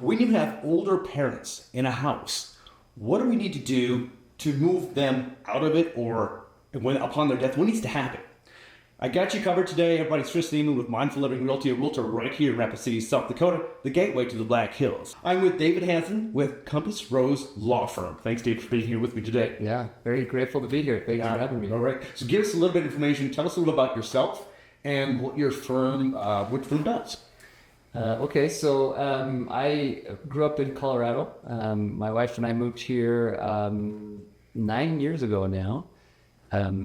When you have older parents in a house, what do we need to do to move them out of it, or when upon their death, what needs to happen? I got you covered today. Everybody's Tristan Emond with Mindful Living Realty, a realtor right here in Rapid City, South Dakota, the gateway to the Black Hills. I'm with David Hansen with Compass Rose Law Firm. Thanks, Dave, for being here with me today. Yeah, very grateful to be here. Thanks for having me. All right. So give us a little bit of information. Tell us a little about yourself and what your firm, does. I grew up in Colorado. My wife and I moved here 9 years ago now.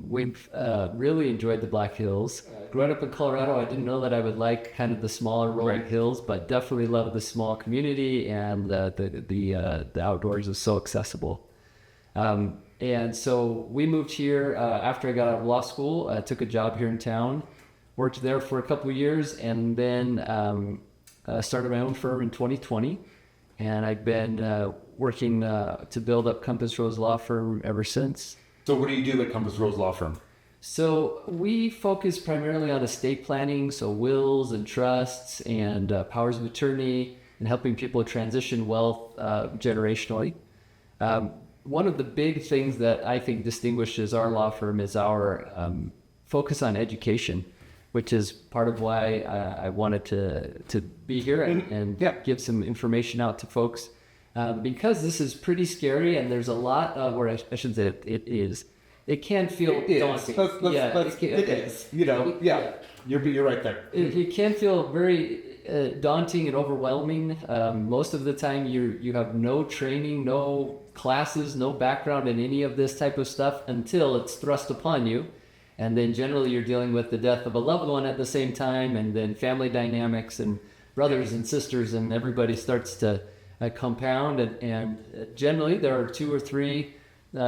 We've really enjoyed the Black Hills. Growing up in Colorado, I didn't know that I would like kind of the smaller rolling hills, but definitely love the small community, and the outdoors is so accessible. And so we moved here after I got out of law school. I took a job here in town, worked there for a couple of years, and then started my own firm in 2020. And I've been working to build up Compass Rose Law Firm ever since. So what do you do at Compass Rose Law Firm? So we focus primarily on estate planning, so wills and trusts and powers of attorney, and helping people transition wealth generationally. One of the big things that I think distinguishes our law firm is our focus on education, which is part of why I wanted to be here and give some information out to folks. Because this is pretty scary, and there's a lot of, or I shouldn't say it is. It can feel daunting. It is. You're right there. It can feel very daunting and overwhelming. Most of the time, you have no training, no classes, no background in any of this type of stuff until it's thrust upon you. And then generally you're dealing with the death of a loved one at the same time, and then family dynamics and brothers and sisters, and everybody starts to compound. And generally there are 2 or 3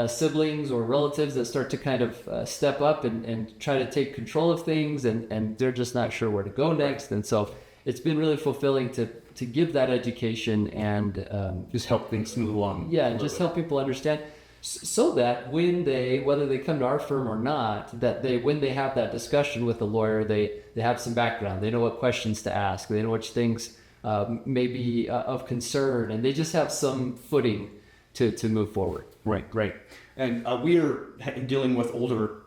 siblings or relatives that start to kind of step up and try to take control of things, and they're just not sure where to go next. And so it's been really fulfilling to give that education and just help things move along. Yeah, and just help people understand, so that whether they come to our firm or not, when they have that discussion with a lawyer, they have some background. They know what questions to ask. They know which things may be of concern, and they just have some footing to move forward. Right, great. And we're dealing with older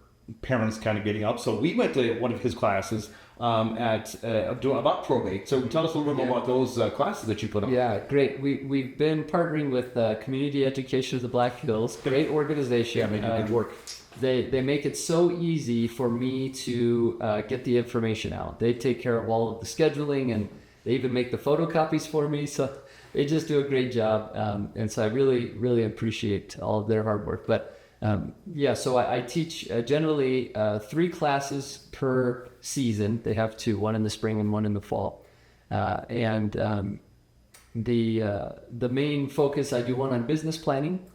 parents kind of getting up. So we went to one of his classes about probate. So tell us a little bit more about those classes that you put on. Yeah, great. We've been partnering with Community Education of the Black Hills. Great organization. Yeah, they do good work. They make it so easy for me to get the information out. They take care of all of the scheduling, and they even make the photocopies for me. So they just do a great job. And so I really, really appreciate all of their hard work. But so I teach generally 3 classes per season. They have 2, one in the spring and one in the fall. The main focus, I do one on business planning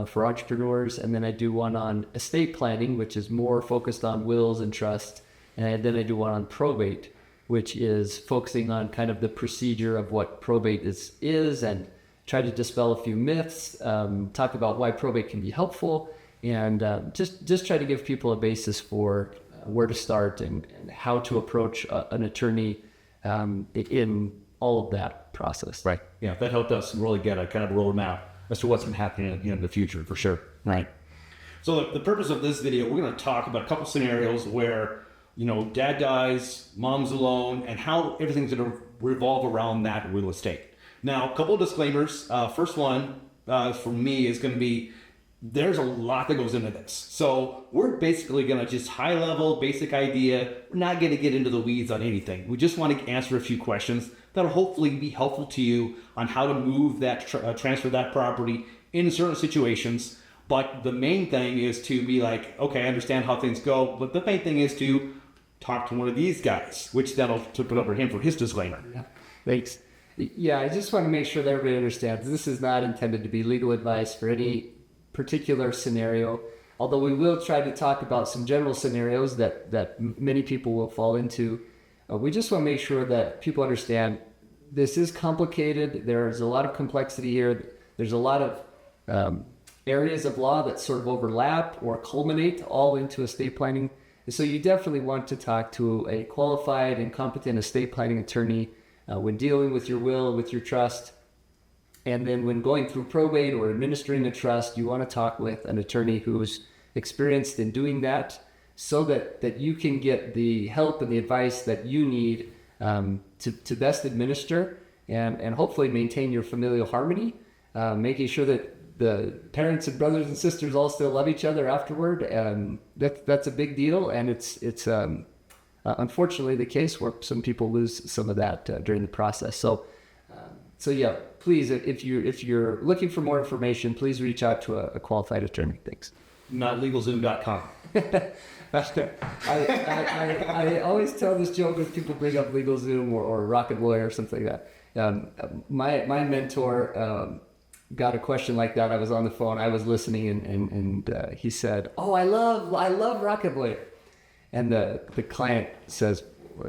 for entrepreneurs, and then I do one on estate planning, which is more focused on wills and trusts. And then I do one on probate, which is focusing on kind of the procedure of what probate is and try to dispel a few myths, talk about why probate can be helpful, and just try to give people a basis for where to start and how to approach an attorney in all of that process. Right. Yeah, that helped us really get a kind of roadmap as to what's been happening in the future, for sure. Right. So the purpose of this video, we're going to talk about a couple scenarios where, dad dies, mom's alone, and how everything's going to revolve around that real estate. Now, a couple of disclaimers. First one for me is going to be, there's a lot that goes into this. So we're basically going to just high level, basic idea. We're not going to get into the weeds on anything. We just want to answer a few questions that'll hopefully be helpful to you on how to move that, transfer that property in certain situations. But the main thing is to be like, okay, I understand how things go. But the main thing is to talk to one of these guys, which that'll put over him for his disclaimer. Yeah. Thanks. Yeah, I just want to make sure that everybody understands this is not intended to be legal advice for any particular scenario, although we will try to talk about some general scenarios that many people will fall into. We just want to make sure that people understand this is complicated. There's a lot of complexity here. There's a lot of areas of law that sort of overlap or culminate all into estate planning. And so you definitely want to talk to a qualified and competent estate planning attorney when dealing with your will, with your trust, And then when going through probate or administering a trust, you want to talk with an attorney who's experienced in doing that so that you can get the help and the advice that you need to best administer and hopefully maintain your familial harmony, making sure that the parents and brothers and sisters all still love each other afterward. That's a big deal, and it's unfortunately the case where some people lose some of that during the process. So yeah, please, if you're looking for more information, please reach out to a qualified attorney. Thanks. Not legalzoom.com. I always tell this joke when people bring up LegalZoom or Rocket Lawyer or something like that. My mentor got a question like that. I was on the phone, I was listening, and he said, "Oh, I love Rocket Lawyer," and the client says,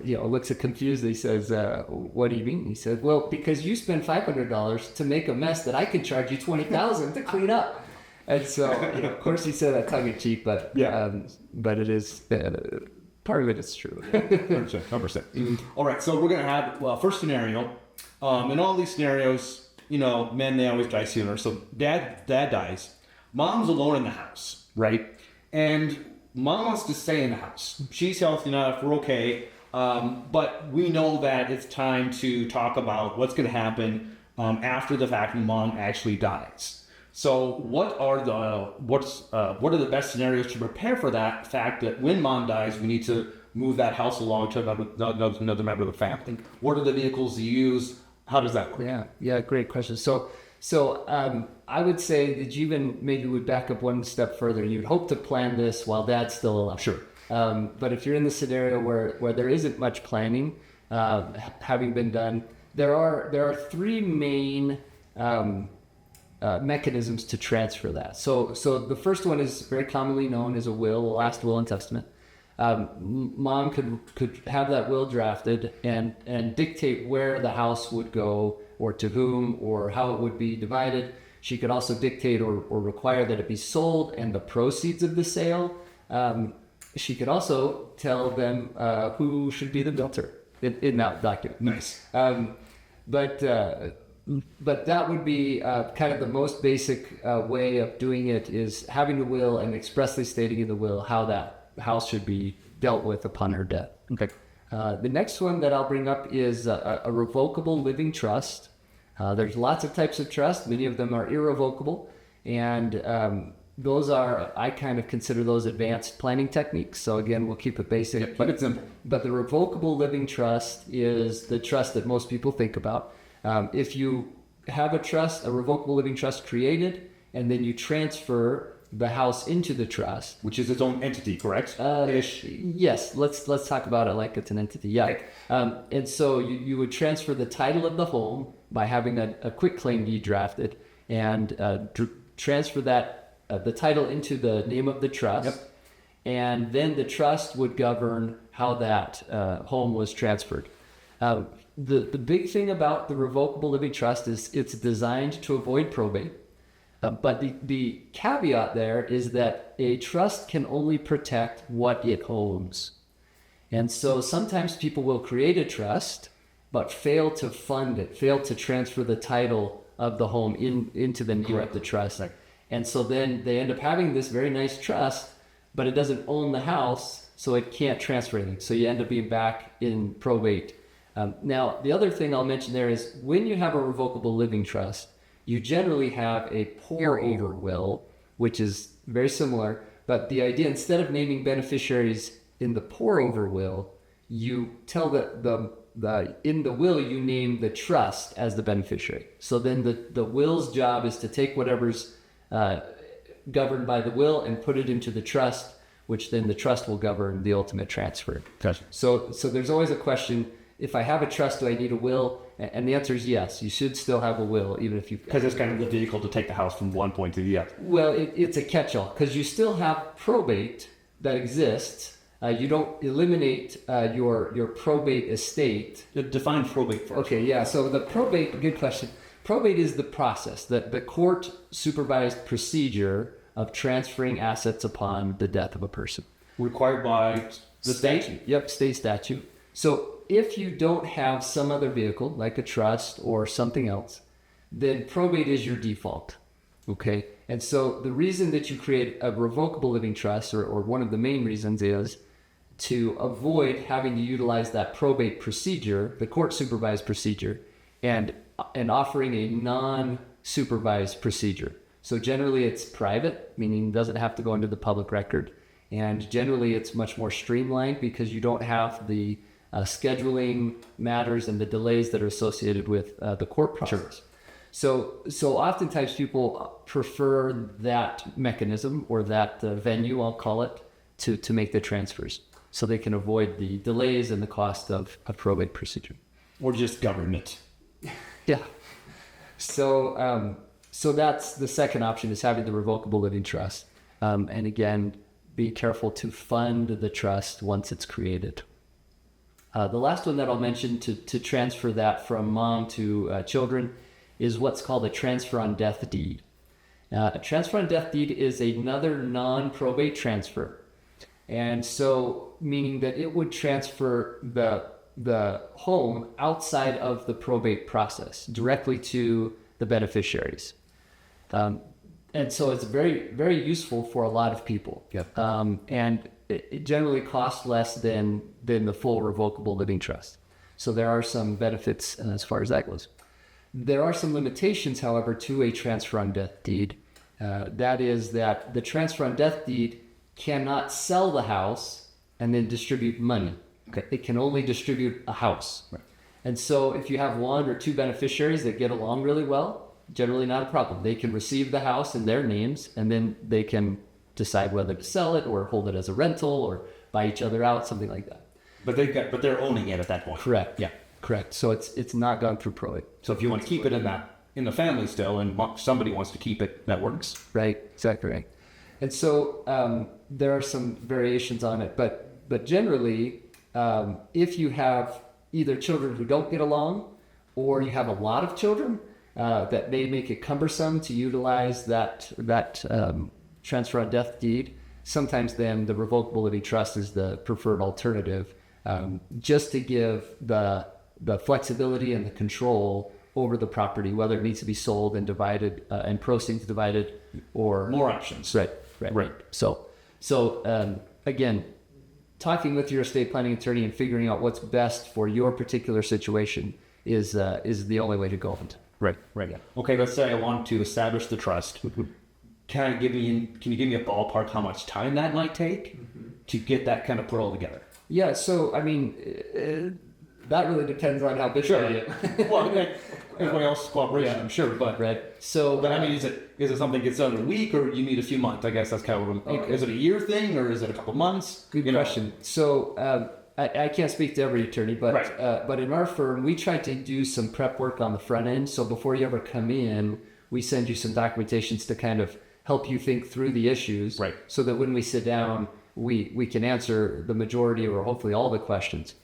looks at confused. He says, "What do you mean?" He said, "Well, because you spend $500 to make a mess that I could charge you $20,000 to clean up." And so, of course, he said that tongue in cheek, but but it is part of it is true. 100%. All right, so we're gonna have first scenario. In all these scenarios, men, they always die sooner. So dad dies, mom's alone in the house, right? And mom wants to stay in the house. She's healthy enough, we're okay. But we know that it's time to talk about what's going to happen after the fact when mom actually dies. So what are the best scenarios to prepare for that fact that when mom dies, we need to move that house along to another member of the family? What are the vehicles you use? How does that work? Yeah, great question. So I would say that you even maybe would back up one step further. You'd hope to plan this while dad's still alive. Sure. But if you're in the scenario where there isn't much planning having been done, there are three main mechanisms to transfer that. So the first one is very commonly known as a will, a last will and testament. Mom could have that will drafted and dictate where the house would go or to whom or how it would be divided. She could also dictate or require that it be sold and the proceeds of the sale. She could also tell them who should be the builder in that document. Nice. But that would be kind of the most basic way of doing it, is having a will and expressly stating in the will how that house should be dealt with upon her death. Okay. The next one that I'll bring up is a revocable living trust. There's lots of types of trust. Many of them are irrevocable, and those are, I kind of consider those advanced planning techniques. So again, we'll keep it basic. But it's simple. But the revocable living trust is the trust that most people think about. If you have a revocable living trust created, and then you transfer the house into the trust, Which is its own entity, correct? Yes, let's talk about it like it's an entity. Yeah. And so you would transfer the title of the home by having a quitclaim deed drafted, and transfer that the title into the name of the trust. Yep. And then the trust would govern how that home was transferred. The big thing about the revocable living trust is it's designed to avoid probate. But the caveat there is that a trust can only protect what it owns. And so sometimes people will create a trust, but fail to fund it, fail to transfer the title of the home into the name of the trust. Right. And so then they end up having this very nice trust, but it doesn't own the house, so it can't transfer anything. So you end up being back in probate. Now, the other thing I'll mention there is when you have a revocable living trust, you generally have a pour-over will, which is very similar. But the idea, instead of naming beneficiaries in the pour-over will, you tell in the will you name the trust as the beneficiary. So then the will's job is to take whatever's governed by the will and put it into the trust, which then the trust will govern the ultimate transfer. Gotcha. So there's always a question: if I have a trust, do I need a will? And the answer is yes. You should still have a will, even if you... Because it's kind of the vehicle to take the house from one point to the other. Well, it's a catch-all, because you still have probate that exists. You don't eliminate your probate estate. Define probate first. Okay, yeah. So the probate, good question. Probate is the process, the court-supervised procedure of transferring assets upon the death of a person. Required by the state? Yep, state statute. So if you don't have some other vehicle, like a trust or something else, then probate is your default. Okay. And so the reason that you create a revocable living trust, or one of the main reasons, is to avoid having to utilize that probate procedure, the court supervised procedure, and offering a non-supervised procedure. So generally it's private, meaning it doesn't have to go into the public record. And generally it's much more streamlined because you don't have the scheduling matters and the delays that are associated with the court process. So oftentimes people prefer that mechanism, or that venue, I'll call it, to make the transfers, so they can avoid the delays and the cost of a probate procedure. Or just government. Yeah. So that's the second option, is having the revocable living trust. And again, be careful to fund the trust once it's created. The last one that I'll mention to transfer that from mom to children is what's called a transfer on death deed. A transfer on death deed is another non-probate transfer. And so, meaning that it would transfer the home outside of the probate process, directly to the beneficiaries. And so it's very, very useful for a lot of people. Yep. And it generally costs less than the full revocable living trust. So there are some benefits as far as that goes. There are some limitations, however, to a transfer on death deed. That is that the transfer on death deed cannot sell the house and then distribute money. Okay. It can only distribute a house. Right. And so if you have one or two beneficiaries that get along really well, generally not a problem. They can receive the house in their names, and then they can decide whether to sell it or hold it as a rental or buy each other out, something like that. But they're owning it at that point. Correct. Yeah. Correct. So it's not gone through probate. So if you want to keep it in the family still, and somebody wants to keep it, that works. Right. Exactly right. And so there are some variations on it, but generally, if you have either children who don't get along, or you have a lot of children, that may make it cumbersome to utilize that transfer on death deed, sometimes then the revocable living trust is the preferred alternative, just to give the flexibility and the control over the property, whether it needs to be sold and divided and proceeds divided, or more options. Right. So again, talking with your estate planning attorney and figuring out what's best for your particular situation is the only way to go. Right. Yeah. Okay, let's say I want to establish the trust. Can you give me a ballpark how much time that might take to get that kind of put all together? Yeah. So I mean, that really depends on how busy I am. Well, everybody else's cooperation, Yeah. I'm sure, but Right. So, I mean, is it something that gets done in a week, or you need a few months? I guess that's kind of what I'm. Okay. Is it a year thing, or is it a couple months? Good question. So I can't speak to every attorney, but Right. but in our firm, we try to do some prep work on the front end. So before you ever come in, we send you some documentations to kind of help you think through the issues, Right. so that when we sit down, we can answer the majority or hopefully all the questions.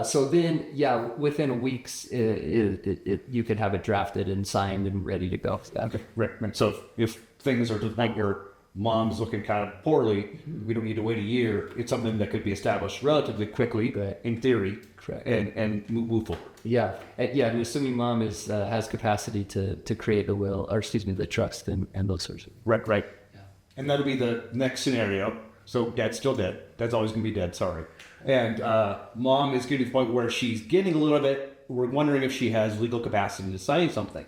So then, yeah, within a week's, you can have it drafted and signed and ready to go. Right. So if things are to the point where mom's looking kind of poorly, we don't need to wait a year. It's something that could be established relatively quickly, Right. in theory, Correct. and move forward. Yeah, and assuming mom has capacity to create the will, or excuse me, the trust and those sorts of. Right. Yeah. And that'll be the next scenario. So dad's still dead. Dad's always going to be dead. Sorry. And mom is getting to the point where she's getting a little bit. We're wondering if she has legal capacity to sign something.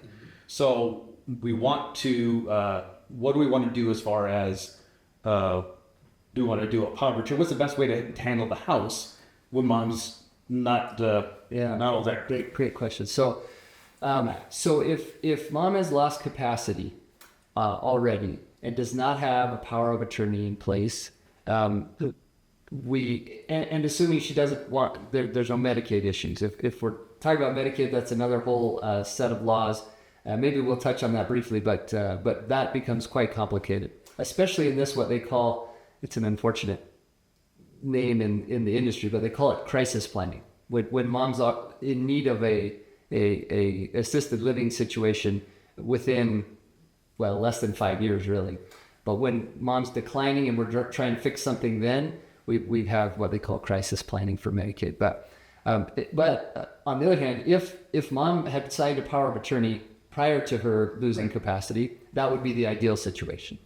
So we want to. What do we want to do as far as? Do we want to do a power of attorney? What's the best way to handle the house when mom's not all there? Great question. So if mom has lost capacity already and does not have a power of attorney in place, and assuming she doesn't want, there's no Medicaid issues. If we're talking about Medicaid, that's another whole set of laws. Maybe we'll touch on that briefly, but that becomes quite complicated, especially in this, what they call, it's an unfortunate name in the industry, but they call it crisis planning. When moms are in need of a assisted living situation within, well, less than 5 years, really. But when mom's declining and we're trying to fix something, then we have what they call crisis planning for Medicaid. But on the other hand, if mom had signed a power of attorney prior to her losing capacity, that would be the ideal situation.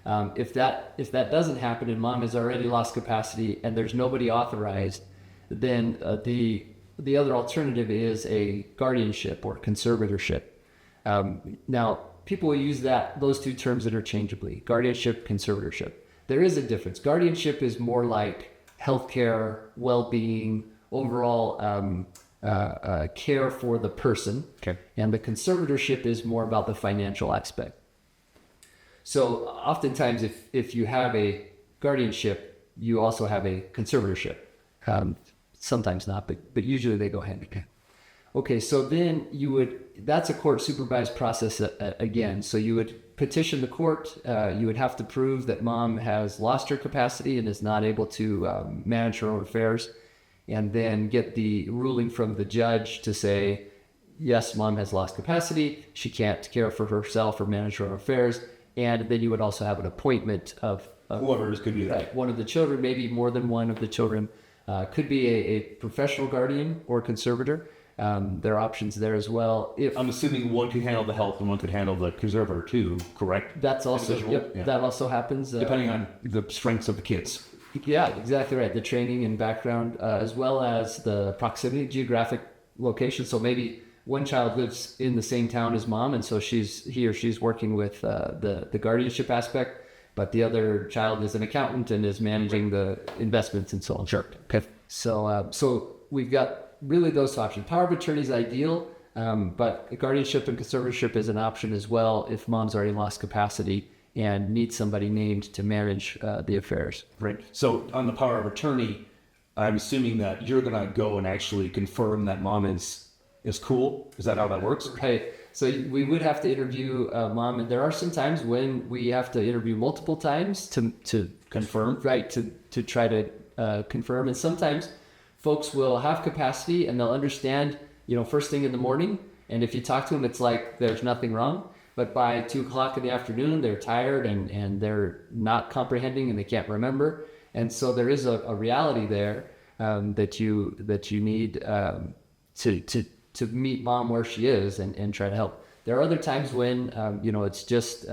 If that doesn't happen and mom has already lost capacity and there's nobody authorized, then the other alternative is a guardianship or conservatorship. Now, people will use those two terms interchangeably: guardianship, conservatorship. There is a difference. Guardianship is more like healthcare, well-being, overall care for the person. Okay. And the conservatorship is more about the financial aspect. So oftentimes, if you have a guardianship, you also have a conservatorship. Sometimes not, but usually they go hand in hand. Okay, so then that's a court supervised process again. So you would petition the court. You would have to prove that mom has lost her capacity and is not able to manage her own affairs, and then get the ruling from the judge to say, yes, mom has lost capacity. She can't care for herself or manage her own affairs. And then you would also have an appointment of whoever could do that. Right, one of the children, maybe more than one of the children. Could be a professional guardian or conservator. There are options there as well. I'm assuming one could handle the health and one could handle the conservator too, correct? That's also, yep, yeah. That also happens. Depending on the strengths of the kids. Yeah, exactly right. The training and background, as well as the proximity, geographic location. So maybe one child lives in the same town as mom, and so he or she's working with the guardianship aspect, but the other child is an accountant and is managing the investments and so on. Sure. Okay. So we've got really those options. Power of attorney is ideal, but guardianship and conservatorship is an option as well if mom's already lost capacity and needs somebody named to manage the affairs. Right. So on the power of attorney, I'm assuming that you're going to go and actually confirm that mom is cool. Is that how that works? Right. So we would have to interview mom, and there are some times when we have to interview multiple times to Confirm. Right. To try to confirm. And sometimes folks will have capacity and they'll understand, first thing in the morning. And if you talk to them, it's like there's nothing wrong. But by 2:00 in the afternoon, they're tired and they're not comprehending and they can't remember. And so there is a reality there that you need to meet mom where she is and try to help. There are other times when, it's just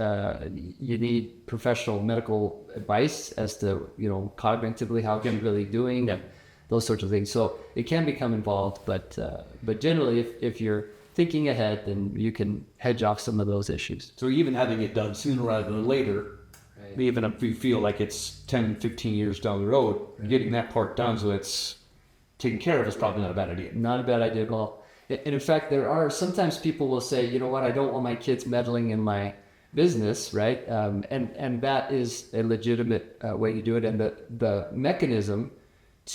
you need professional medical advice as to, cognitively how you're really doing, and those sorts of things. So it can become involved, but generally, if you're thinking ahead, then you can hedge off some of those issues. So even having it done sooner rather than later, right, even if you feel like it's 10, 15 years down the road, right, getting that part done so it's taken care of is probably not a bad idea. Not a bad idea at all. And in fact, there are sometimes people will say, you know what, I don't want my kids meddling in my business, right? And that is a legitimate way to do it. And the mechanism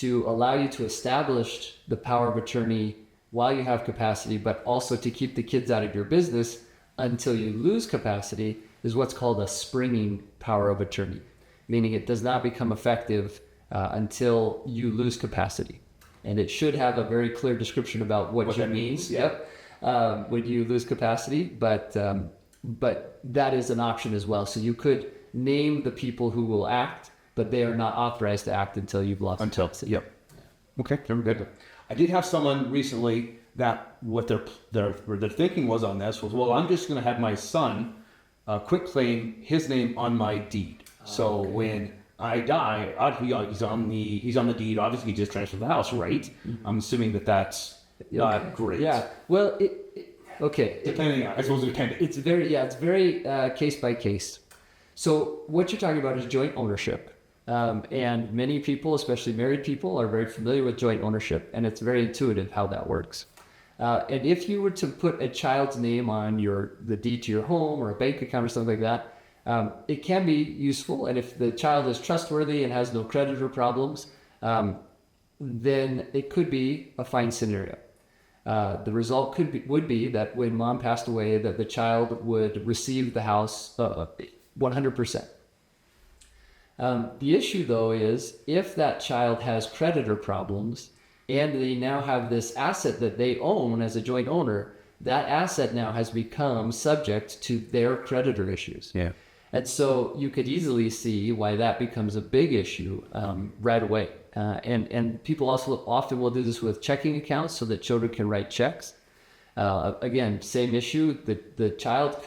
to allow you to establish the power of attorney while you have capacity, but also to keep the kids out of your business until you lose capacity, is what's called a springing power of attorney, meaning it does not become effective until you lose capacity. And it should have a very clear description about what that means. Yep. When you lose capacity, but that is an option as well. So you could name the people who will act, but they are not authorized to act until you've lost capacity. Yep. Okay. Very good. I did have someone recently that what their thinking was on this was, well, I'm just going to have my son quit claim his name on my deed. So okay, when I die, he's on the deed. Obviously, he just transferred the house, right? Mm-hmm. I'm assuming that's not great. Yeah. Well, okay. Depending, I suppose it depends. It's very case by case. So what you're talking about is joint ownership, and many people, especially married people, are very familiar with joint ownership, and it's very intuitive how that works. And if you were to put a child's name on the deed to your home or a bank account or something like that, it can be useful, and if the child is trustworthy and has no creditor problems, then it could be a fine scenario. The result would be that when mom passed away, that the child would receive the house 100%. The issue, though, is if that child has creditor problems and they now have this asset that they own as a joint owner, that asset now has become subject to their creditor issues. Yeah. And so you could easily see why that becomes a big issue right away. And people also often will do this with checking accounts so that children can write checks. Again, same issue. The child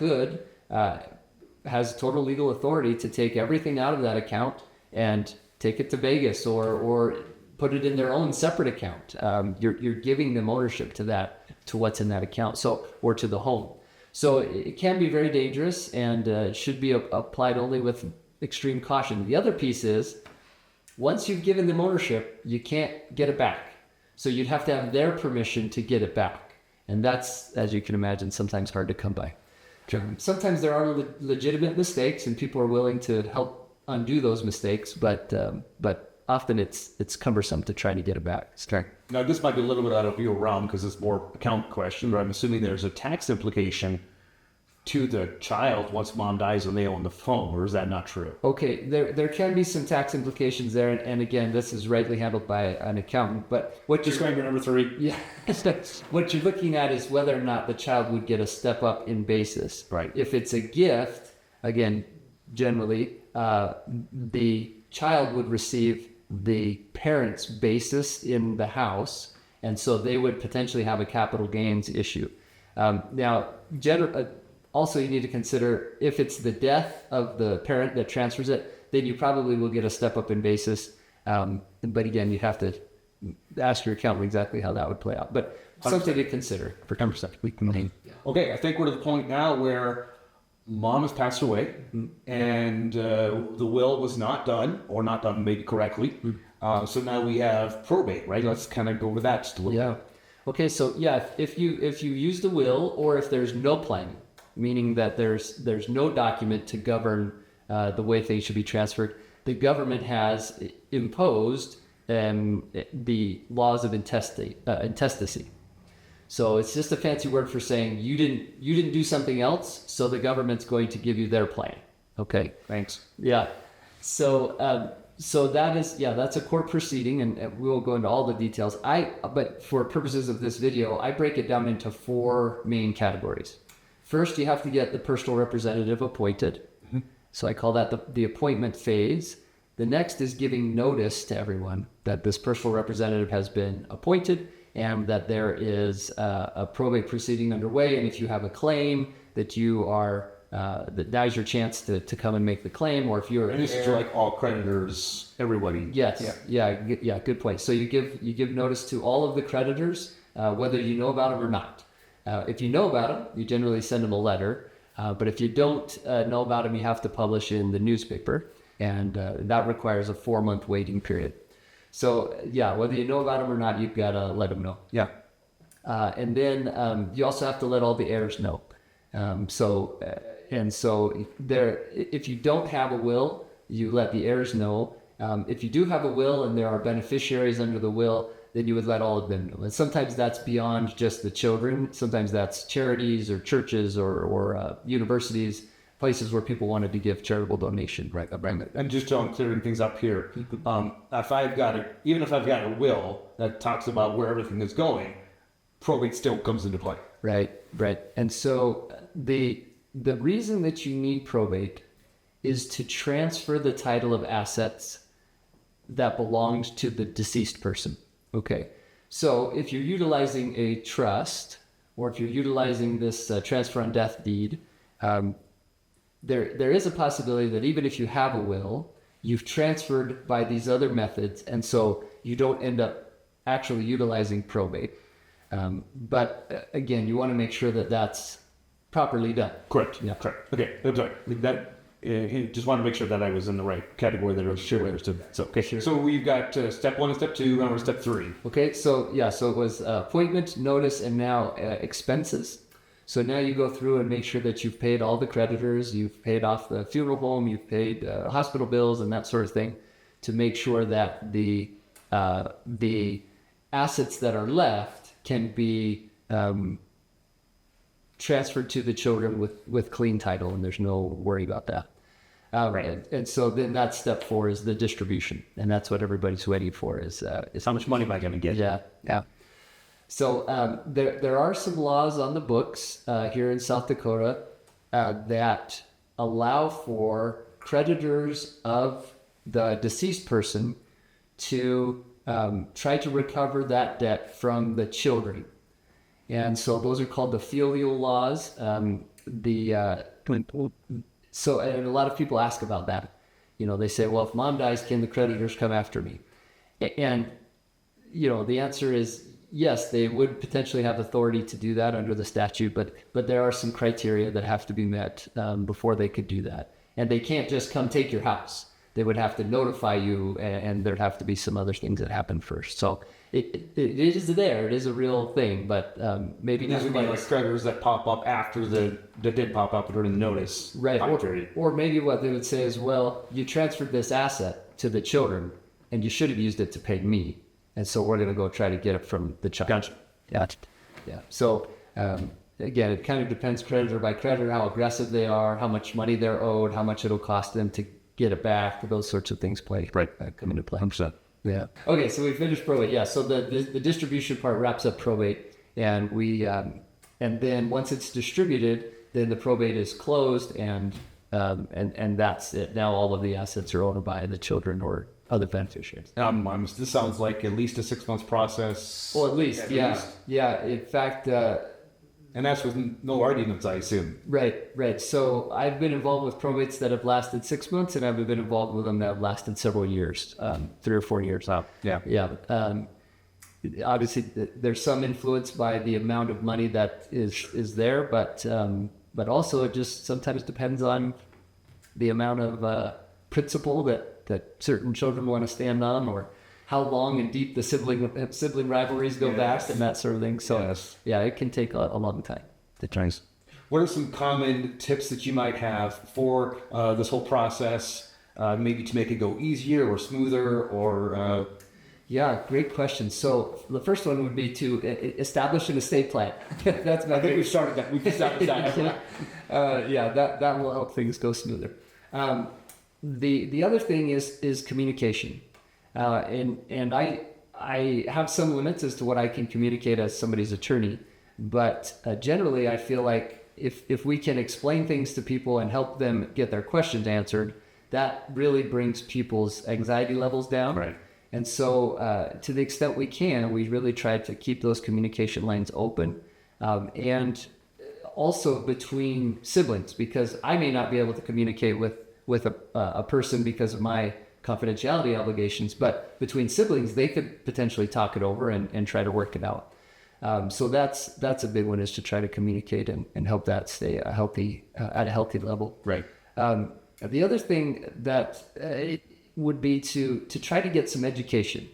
has total legal authority to take everything out of that account and take it to Vegas or put it in their own separate account. You're giving them ownership to what's in that account, or to the home. So it can be very dangerous and should be applied only with extreme caution. The other piece is, once you've given them ownership, you can't get it back. So you'd have to have their permission to get it back. And that's, as you can imagine, sometimes hard to come by. Sometimes there are legitimate mistakes and people are willing to help undo those mistakes, but often it's cumbersome to try to get it back. Now, this might be a little bit out of your realm because it's more account question, but I'm assuming there's a tax implication to the child once mom dies and they own the phone, or is that not true? Okay, there can be some tax implications there, and again, this is rightly handled by an accountant. But Disclaimer number 3. Yeah, what you're looking at is whether or not the child would get a step up in basis. Right. If it's a gift, again, generally, the child would receive the parent's basis in the house, and so they would potentially have a capital gains issue. Now, also, you need to consider if it's the death of the parent that transfers it, then you probably will get a step up in basis. But again, you have to ask your accountant exactly how that would play out. But something to consider for 10%. Okay, I think we're to the point now where mom has passed away and the will was not done, or not done maybe correctly. So now we have probate, right? Let's kind of go over that just a little bit. Okay, so if you use the will, or if there's no plan, meaning that there's no document to govern the way things should be transferred, the government has imposed the laws of intestacy. So it's just a fancy word for saying you didn't do something else, so the government's going to give you their plan. Okay. Thanks. Yeah. So that's a court proceeding, and we won't go into all the details. But for purposes of this video, I break it down into 4 main categories. First, you have to get the personal representative appointed. Mm-hmm. So I call that the appointment phase. The next is giving notice to everyone that this personal representative has been appointed and that there is a probate proceeding underway. And if you have a claim that you are, that now's your chance to come and make the claim, or if you're... And this is like all creditors, everybody. Yes. Yeah, good point. So you give notice to all of the creditors, whether you know about them or not. If you know about them, you generally send them a letter. But if you don't know about them, you have to publish in the newspaper. And that requires a 4-month waiting period. So, whether you know about them or not, you've got to let them know. Yeah. And then you also have to let all the heirs know. So if you don't have a will, you let the heirs know. If you do have a will and there are beneficiaries under the will, then you would let all of them know. And sometimes that's beyond just the children. Sometimes that's charities or churches or universities, places where people wanted to give charitable donation. Right. And just on clearing things up here, if I've got a will that talks about where everything is going, probate still comes into play. Right. And so the reason that you need probate is to transfer the title of assets that belongs to the deceased person. Okay, so if you're utilizing a trust, or if you're utilizing this transfer on death deed, there is a possibility that even if you have a will, you've transferred by these other methods, and so you don't end up actually utilizing probate. But again, you want to make sure that that's properly done. Correct. Yeah. Correct. Okay. I'm sorry. Just want to make sure that I was in the right category that I was sure understood. So, okay. Sure. So we've got step 1 and step 2, and we're step 3. Okay. So it was appointment, notice, and now expenses. So now you go through and make sure that you've paid all the creditors, you've paid off the funeral home, you've paid hospital bills and that sort of thing, to make sure that the assets that are left can be transferred to the children with clean title, and there's no worry about that. Right. And so then that's step 4 is the distribution, and that's what everybody's waiting for is how much money am I going to get? Yeah. So there are some laws on the books here in South Dakota that allow for creditors of the deceased person to try to recover that debt from the children. And so those are called the filial laws. So, and a lot of people ask about that. You know, they say, well, if mom dies, can the creditors come after me? And, you know, the answer is yes, they would potentially have authority to do that under the statute, but there are some criteria that have to be met before they could do that. And they can't just come take your house. They would have to notify you, and there'd have to be some other things that happen first. So it is there. It is a real thing, but maybe These would be like creditors that pop up after that did pop up during the notice. Right. Or maybe what they would say is, well, you transferred this asset to the children, and you should have used it to pay me. And so we're going to go try to get it from the child. Gotcha. Yeah. So again, it kind of depends creditor by creditor, how aggressive they are, how much money they're owed, how much it'll cost them to get it back. Those sorts of things come into play. 100%. Yeah. Okay. So we finished probate. Yeah. So the distribution part wraps up probate, and and then once it's distributed, then the probate is closed, and that's it. Now all of the assets are owned by the children or other beneficiaries. This sounds like at least a 6 month process. Well, at least. Yeah. In fact, and that's with no arguments, I assume. Right. So I've been involved with probates that have lasted 6 months, and I've been involved with them that have lasted several years, 3 or 4 years. Yeah. Obviously, there's some influence by the amount of money that is there, but also it just sometimes depends on the amount of principle that certain children want to stand on, or how long and deep the sibling rivalries go back, and that sort of thing. So yeah, it can take a long time to try. What are some common tips that you might have for this whole process, maybe to make it go easier or smoother, or? Yeah, great question. So the first one would be to establish an estate plan. I think we've started that. We've established that. That will help things go smoother. The other thing is communication. And I have some limits as to what I can communicate as somebody's attorney, but generally I feel like if we can explain things to people and help them get their questions answered, that really brings people's anxiety levels down. Right. And so to the extent we can, we really try to keep those communication lines open, and also between siblings, because I may not be able to communicate with a person because of my confidentiality obligations, but between siblings, they could potentially talk it over and try to work it out. So that's a big one, is to try to communicate and help that stay at a healthy level. Right. The other thing that it would be to try to get some education.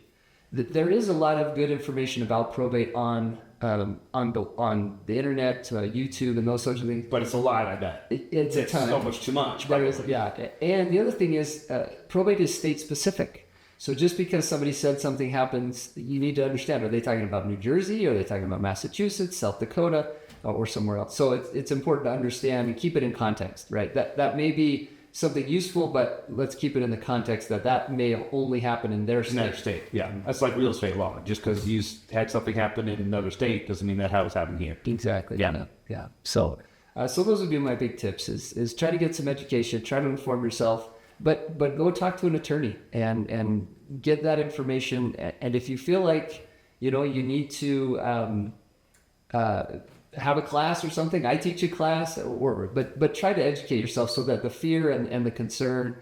There is a lot of good information about probate on the internet, YouTube, and those sorts of things. But it's a lot, I bet. It's a ton. So much too much. There is, yeah. And the other thing is, probate is state specific. So just because somebody said something happens, you need to understand, are they talking about New Jersey? Are they talking about Massachusetts, South Dakota, or somewhere else? So it's important to understand and keep it in context, right? That may be something useful, but let's keep it in the context that may only happen in their state. Yeah, that's like real estate law. Just because you had something happen in another state doesn't mean that how it's happening here. Exactly. Yeah. So those would be my big tips: is try to get some education, try to inform yourself, but go talk to an attorney and get that information. And if you feel like you need to have a class or something, I teach a class, but try to educate yourself so that the fear and the concern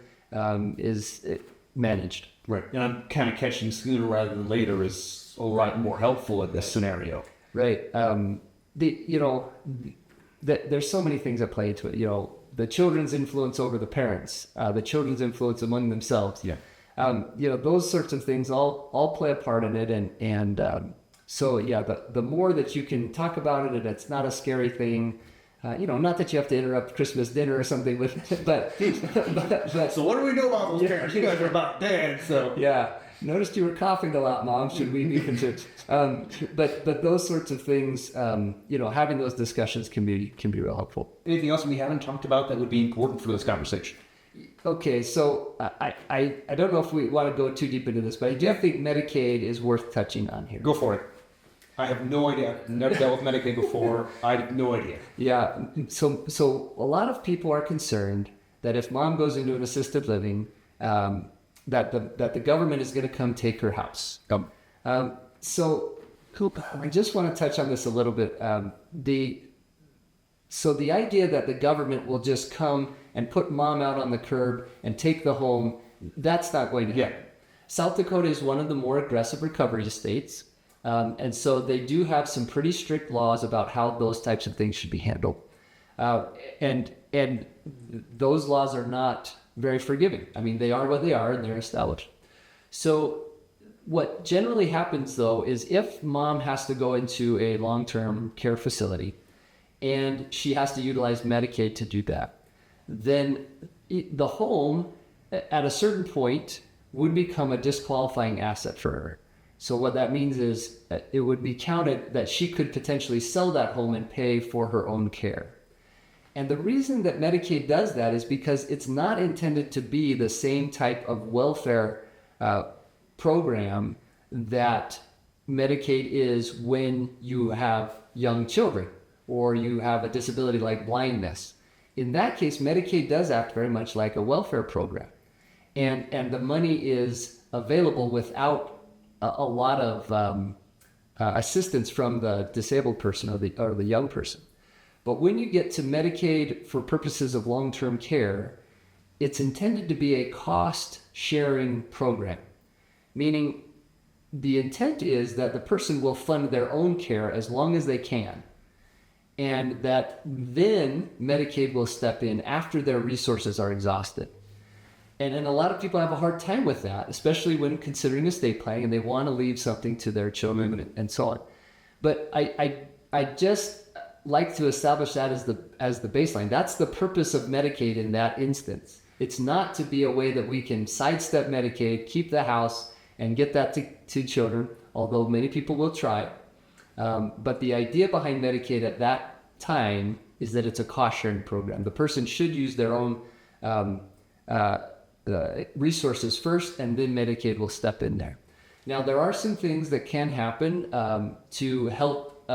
is managed. Right. And I'm kind of catching sooner rather than later is a lot more helpful in this scenario. Right. There's so many things that play into it. The children's influence over the parents, the children's influence among themselves. Yeah. Those sorts of things all play a part in it, and so yeah, the more that you can talk about it, and it's not a scary thing, not that you have to interrupt Christmas dinner or something with it, but so what do we know about those parents? You guys are about dead, so yeah. Noticed you were coughing a lot, Mom. Should we be concerned? But those sorts of things, having those discussions can be real helpful. Anything else we haven't talked about that would be important for this conversation? Okay, so I don't know if we want to go too deep into this, but I do think Medicaid is worth touching on here. Go for it. I have no idea. I've never dealt with Medicaid before. I have no idea. Yeah, so a lot of people are concerned that if Mom goes into an assisted living, that the government is going to come take her house. So Cool. I just want to touch on this a little bit. So the idea that the government will just come and put mom out on the curb and take the home, that's not going to happen. South Dakota is one of the more aggressive recovery states. And so they do have some pretty strict laws about how those types of things should be handled. And those laws are not very forgiving. I mean, they are what they are and they're established. So what generally happens though is if mom has to go into a long-term care facility and she has to utilize Medicaid to do that, then the home at a certain point would become a disqualifying asset for her. So what that means is it would be counted that she could potentially sell that home and pay for her own care. And the reason that Medicaid does that is because it's not intended to be the same type of welfare program that Medicaid is when you have young children or you have a disability like blindness. In that case, Medicaid does act very much like a welfare program. And the money is available without a lot of assistance from the disabled person or the young person. But when you get to Medicaid for purposes of long-term care, it's intended to be a cost-sharing program, meaning the intent is that the person will fund their own care as long as they can, and that then Medicaid will step in after their resources are exhausted. And a lot of people have a hard time with that, especially when considering estate planning and they want to leave something to their children and so on. But I just like to establish that as the baseline. That's the purpose of Medicaid in that instance. It's not to be a way that we can sidestep Medicaid, keep the house, and get that to children, although many people will try. But the idea behind Medicaid at that time is that it's a cost-sharing program. The person should use their own resources first, and then Medicaid will step in there. Now, there are some things that can happen to help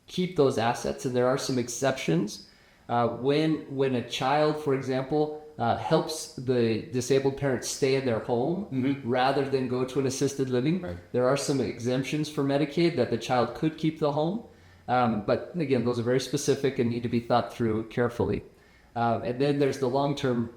keep those assets, and there are some exceptions. When a child, for example, helps the disabled parent stay in their home rather than go to an assisted living, there are some exemptions for Medicaid that the child could keep the home. But again, those are very specific and need to be thought through carefully. And then there's the long-term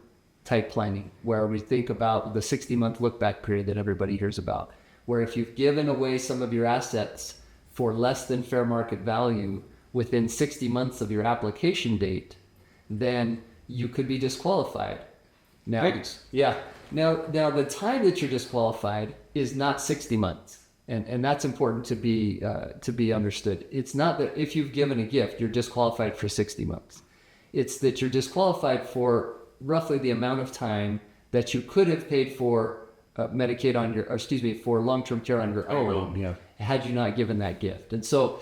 type planning, where we think about the 60-month look-back period that everybody hears about, where if you've given away some of your assets for less than fair market value within 60 months of your application date, then you could be disqualified. Now, Now the time that you're disqualified is not 60 months. And that's important to be understood. It's not that if you've given a gift, you're disqualified for 60 months. It's that you're disqualified for roughly the amount of time that you could have paid for Medicaid for long-term care on your own, had you not given that gift. And so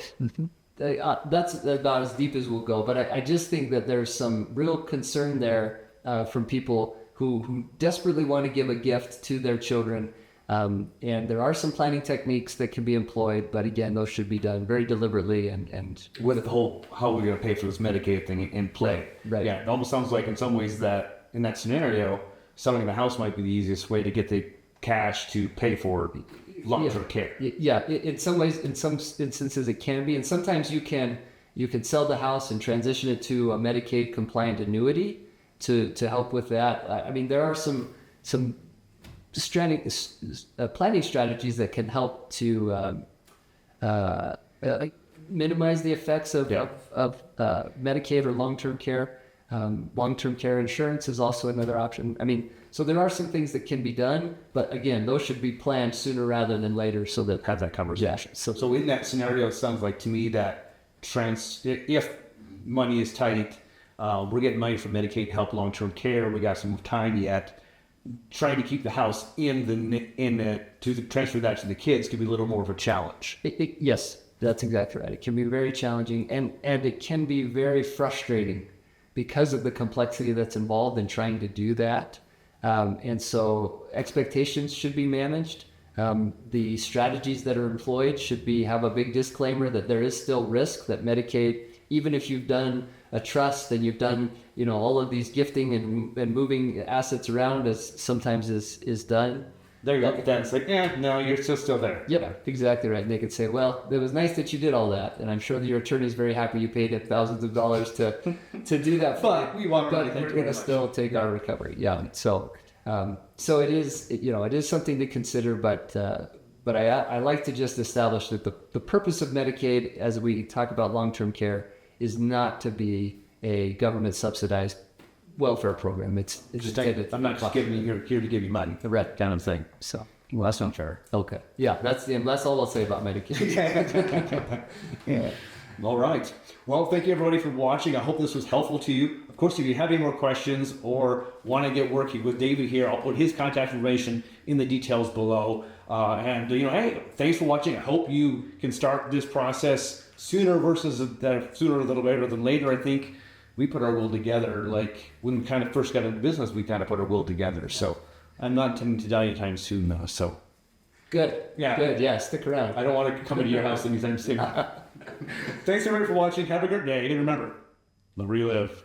that's about as deep as we'll go. But I just think that there's some real concern there from people who desperately want to give a gift to their children. And there are some planning techniques that can be employed, but again, those should be done very deliberately and with the whole how we're going to pay for this Medicaid thing in play. Right. Yeah, it almost sounds like in some ways that in that scenario, selling the house might be the easiest way to get the cash to pay for long-term care. Yeah, in some ways, in some instances it can be, and sometimes you can sell the house and transition it to a Medicaid compliant annuity to help with that. I mean, there are some planning strategies that can help to minimize the effects of Medicaid or long-term care. Long-term care insurance is also another option. I mean, so there are some things that can be done, but again, those should be planned sooner rather than later so that have that conversation. Yeah. So in that scenario, it sounds like to me that if money is tight, we're getting money from Medicaid to help long-term care. We got some time yet. Trying to keep the house to transfer that to the kids could be a little more of a challenge. Yes, that's exactly right. It can be very challenging and it can be very frustrating because of the complexity that's involved in trying to do that. And so expectations should be managed. The strategies that are employed should have a big disclaimer that there is still risk, that Medicaid, even if you've done a trust and you've done, all of these gifting and moving assets around as sometimes is done, There you go. Then it's like, no, you're still there. Yep, exactly right. And they could say, well, it was nice that you did all that, and I'm sure that your attorney's very happy you paid it thousands of dollars to do that. But we want but we're going to still take our recovery. Yeah. So it is, it is something to consider, but I like to just establish that the purpose of Medicaid, as we talk about long-term care, is not to be a government subsidized welfare program. It's Just I'm not just giving you here to give you money. the red kind of thing. So, well, that's not fair. Okay. Yeah, that's all I'll say about Medicaid. Yeah. All right. Well, thank you everybody for watching. I hope this was helpful to you. Of course, if you have any more questions or want to get working with David here, I'll put his contact information in the details below. Hey, thanks for watching. I hope you can start this process sooner sooner a little later than later. I think we put our will together. Like when we kind of first got into business, we kind of put our will together. So I'm not intending to die anytime soon, though. So Good. Yeah. Good. Yeah, stick around. I don't want to come into your house anytime soon. Thanks everybody for watching. Have a great day. And remember, live, relive.